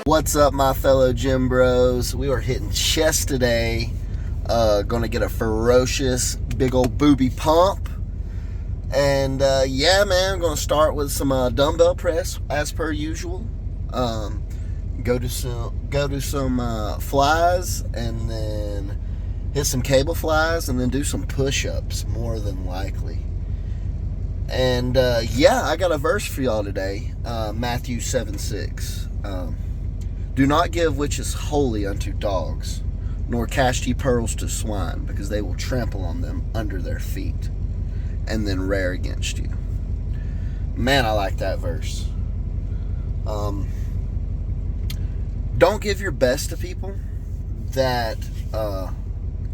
What's up, my fellow gym bros? We are hitting chest today. Gonna get a ferocious big old booby pump. And yeah, man, I'm gonna start with some dumbbell press as per usual. Go to some flies, and then hit some cable flies, and then do some push-ups more than likely. And yeah, I got a verse for y'all today. Matthew 7:6. Do not give which is holy unto dogs, nor cast ye pearls to swine, because they will trample on them under their feet, and then rear against you. Man, I like that verse. Don't give your best to people that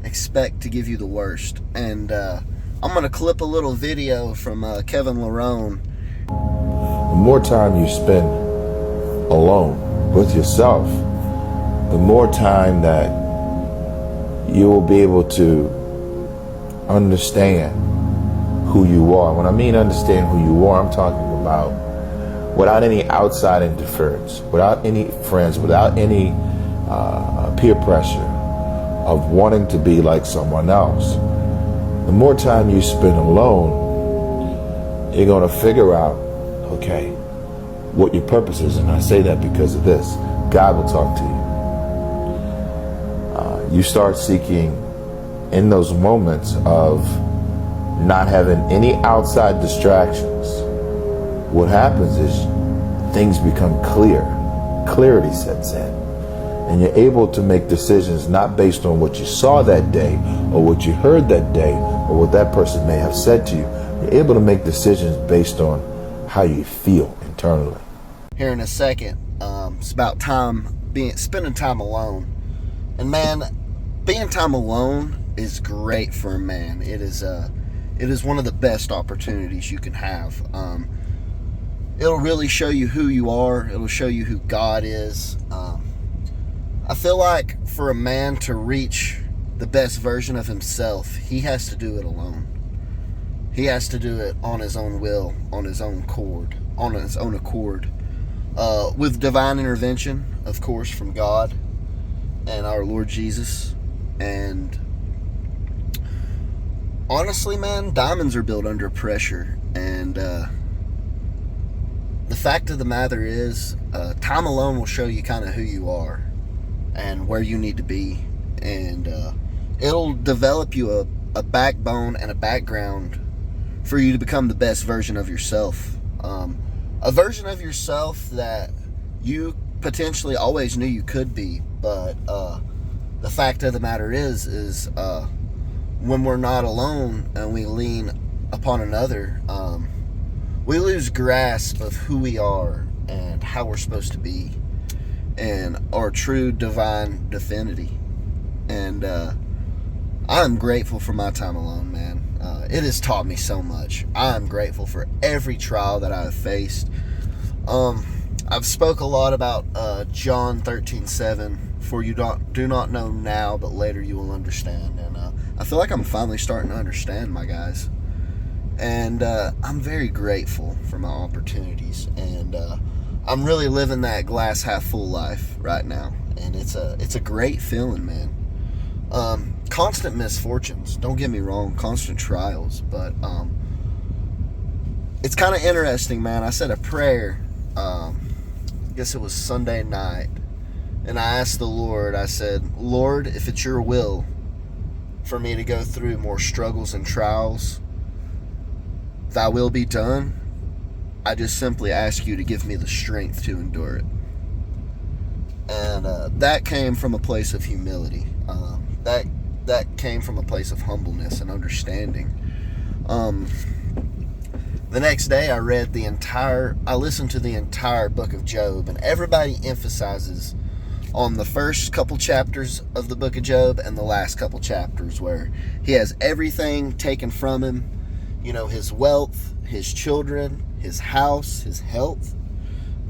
expect to give you the worst. And I'm going to clip a little video from Kevin Levrone. The more time you spend alone with yourself, the more time that you will be able to understand who you are. When I mean understand who you are, I'm talking about without any outside interference, without any friends, without any peer pressure of wanting to be like someone else. The more time you spend alone, you're going to figure out, okay, what your purpose is. And I say that because of this. God will talk to you. You start seeking in those moments of not having any outside distractions. What happens is things become clear. Clarity sets in. And you're able to make decisions not based on what you saw that day or what you heard that day or what that person may have said to you. You're able to make decisions based on how you feel internally. Here in a second, it's about spending time alone. And man, being time alone is great for a man. It is one of the best opportunities you can have. It'll really show you who you are. It'll show you who God is. I feel like for a man to reach the best version of himself, he has to do it alone. He has to do it on his own will, on his own accord, with divine intervention, of course, from God and our Lord Jesus. And honestly, man, diamonds are built under pressure. And the fact of the matter is, time alone will show you kind of who you are and where you need to be. And it'll develop you a backbone and a background for you to become the best version of yourself. A version of yourself that you potentially always knew you could be. But the fact of the matter is when we're not alone and we lean upon another, we lose grasp of who we are and how we're supposed to be and our true divine divinity. And I'm grateful for my time alone, man. It has taught me so much. I'm grateful for every trial that I have faced. I've spoke a lot about John 13:7. For you do not know now, but later you will understand. And I feel like I'm finally starting to understand, my guys. And I'm very grateful for my opportunities. And I'm really living that glass half full life right now. And it's a great feeling, man. Constant misfortunes, don't get me wrong, constant trials, but it's kind of interesting, man. I said a prayer, I guess it was Sunday night, and I asked the Lord, I said, Lord, if it's your will for me to go through more struggles and trials, thy will be done. I just simply ask you to give me the strength to endure it. And that came from a place of humility. That came from a place of humbleness and understanding. The next day I listened to the entire book of Job, and everybody emphasizes on the first couple chapters of the book of Job and the last couple chapters where he has everything taken from him, his wealth, his children, his house, his health.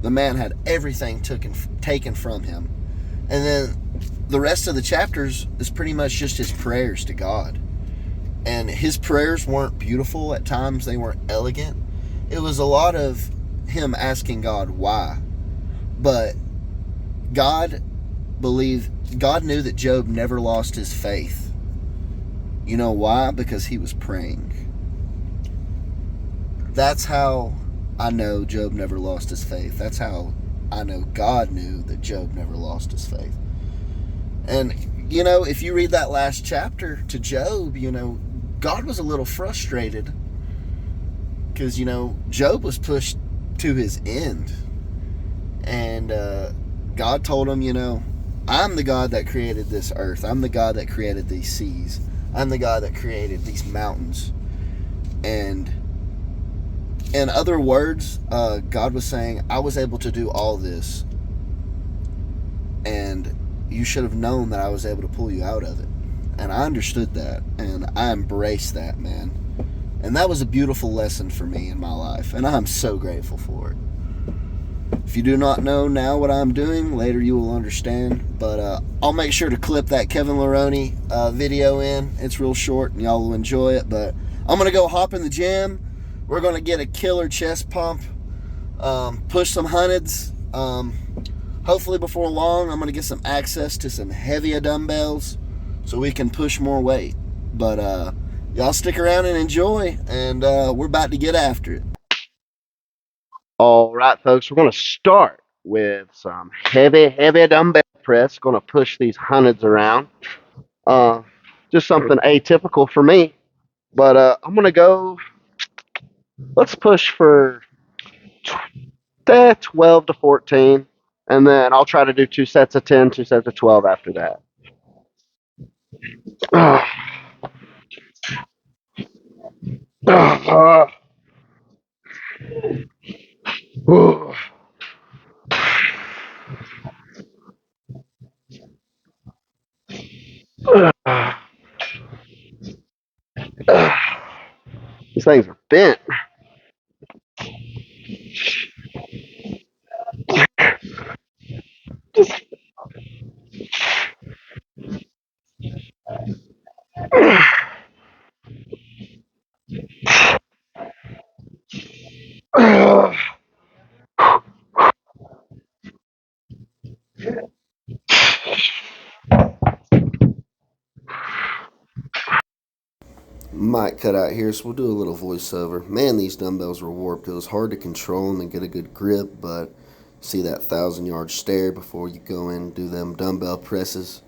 The man had everything taken from him. And then the rest of the chapters is pretty much just his prayers to God. And his prayers weren't beautiful at times. They weren't elegant. It was a lot of him asking God why. But God God knew that Job never lost his faith. You know why? Because he was praying. That's how I know Job never lost his faith. That's how I know God knew that Job never lost his faith. And, if you read that last chapter to Job, God was a little frustrated because, Job was pushed to his end. And God told him, I'm the God that created this earth. I'm the God that created these seas. I'm the God that created these mountains. And in other words, God was saying, I was able to do all this. And you should have known that I was able to pull you out of it. And I understood that. And I embraced that, man. And that was a beautiful lesson for me in my life. And I'm so grateful for it. If you do not know now what I'm doing, later you will understand. But I'll make sure to clip that Kevin Levrone video in. It's real short and y'all will enjoy it. But I'm going to go hop in the gym. We're going to get a killer chest pump. Push some hundreds. Hopefully before long, I'm going to get some access to some heavier dumbbells so we can push more weight. But y'all stick around and enjoy. And we're about to get after it. All right, folks, we're going to start with some heavy dumbbell press. Going to push these hundreds around. Just something atypical for me. But I'm going to go, let's push for 12 to 14. And then I'll try to do 2 sets of 10, 2 sets of 12 after that. These things are bent. Might cut out here, so we'll do a little voiceover. Man, these dumbbells were warped. It was hard to control them and get a good grip, but see that 1,000-yard stare before you go in and do them dumbbell presses.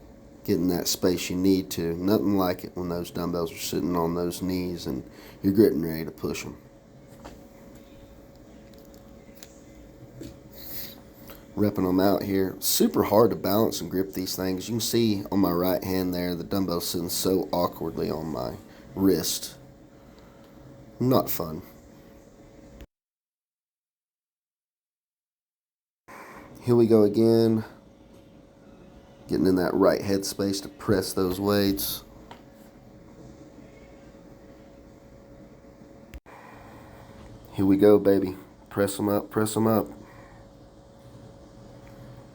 Getting that space you need to. Nothing like it when those dumbbells are sitting on those knees and you're getting ready to push them. Repping them out here. Super hard to balance and grip these things. You can see on my right hand there, the dumbbell's sitting so awkwardly on my wrist. Not fun. Here we go again. Getting in that right headspace to press those weights. Here we go, baby. Press them up, press them up.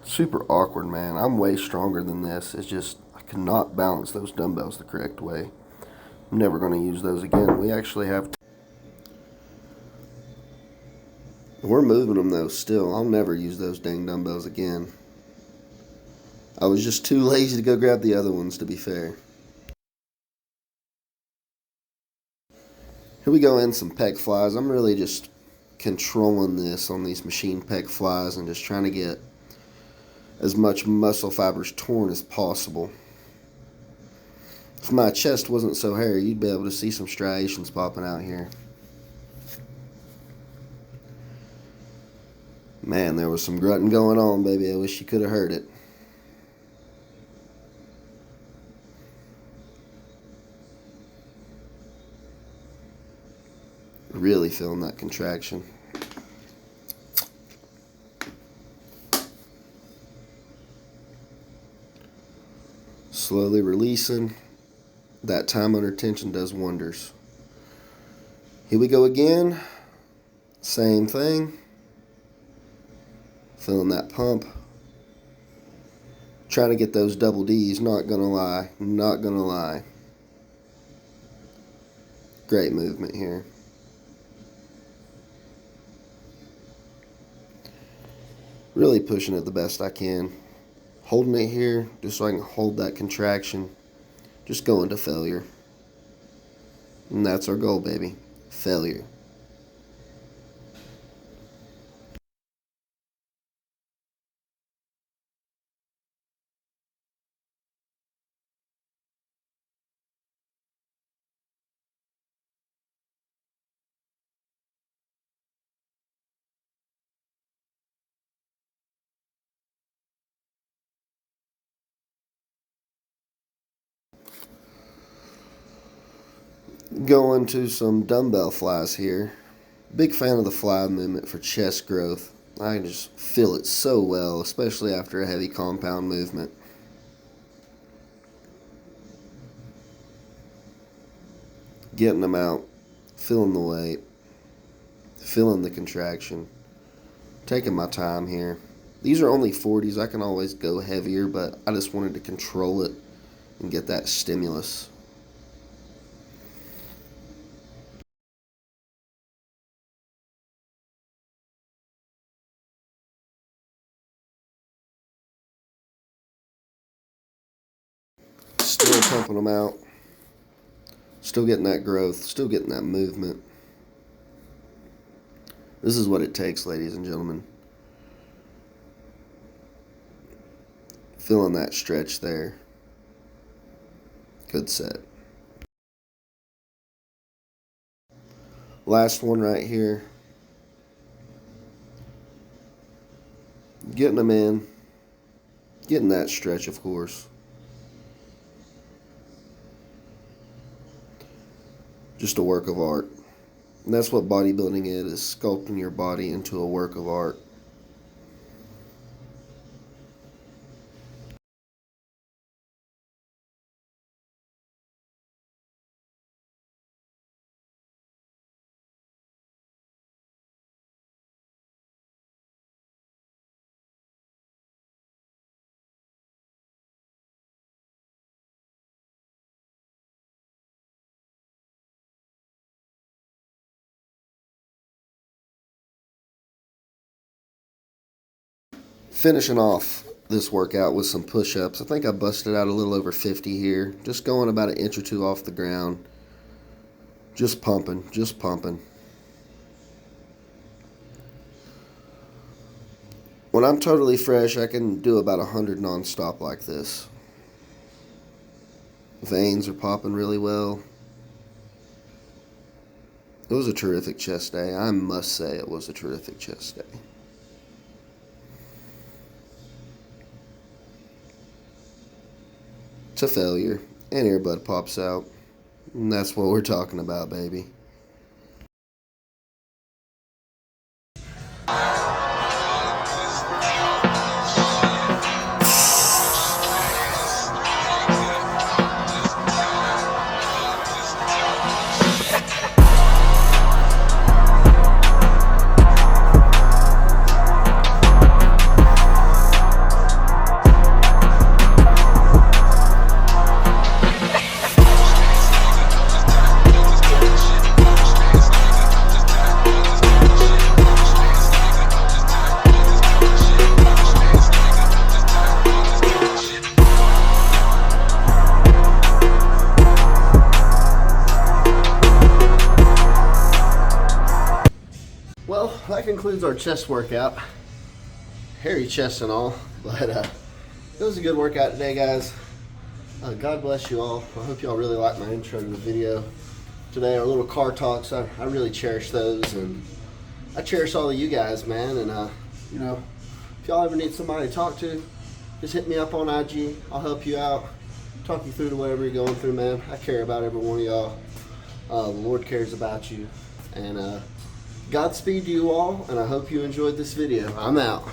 Super awkward, man. I'm way stronger than this. It's just, I cannot balance those dumbbells the correct way. I'm never going to use those again. We actually have to. We're moving them though still. I'll never use those dang dumbbells again. I was just too lazy to go grab the other ones, to be fair. Here we go in some pec flies. I'm really just controlling this on these machine pec flies and just trying to get as much muscle fibers torn as possible. If my chest wasn't so hairy, you'd be able to see some striations popping out here. Man, there was some grunting going on, baby. I wish you could have heard it. Really feeling that contraction. Slowly releasing. That time under tension does wonders. Here we go again. Same thing. Feeling that pump. Trying to get those double D's, not gonna lie. Not gonna lie. Great movement here. Really pushing it the best I can. Holding it here just so I can hold that contraction. Just go into failure. And that's our goal, baby. Failure. Going to some dumbbell flies here. Big fan of the fly movement for chest growth. I just feel it so well, especially after a heavy compound movement. Getting them out, feeling the weight, feeling the contraction, taking my time here. These are only 40s. I can always go heavier, but I just wanted to control it and get that stimulus. Still pumping them out. Still getting that growth. Still getting that movement. This is what it takes, ladies and gentlemen. Feeling that stretch there. Good set. Last one right here. Getting them in. Getting that stretch, of course. Just a work of art. And that's what bodybuilding is sculpting your body into a work of art. Finishing off this workout with some push-ups. I think I busted out a little over 50 here. Just going about an inch or two off the ground. Just pumping, just pumping. When I'm totally fresh, I can do about 100 non-stop like this. Veins are popping really well. It was a terrific chest day. I must say it was a terrific chest day. To failure, and earbud pops out. And that's what we're talking about, baby. Well, that concludes our chest workout. Hairy chest and all, but it was a good workout today, guys. God bless you all. I hope y'all really liked my intro to the video today. Our little car talks, I really cherish those, and I cherish all of you guys, man. And you know, if y'all ever need somebody to talk to, just hit me up on IG. I'll help you out, talk you through to whatever you're going through, man. I care about every one of y'all. The Lord cares about you, and Godspeed to you all, and I hope you enjoyed this video. I'm out.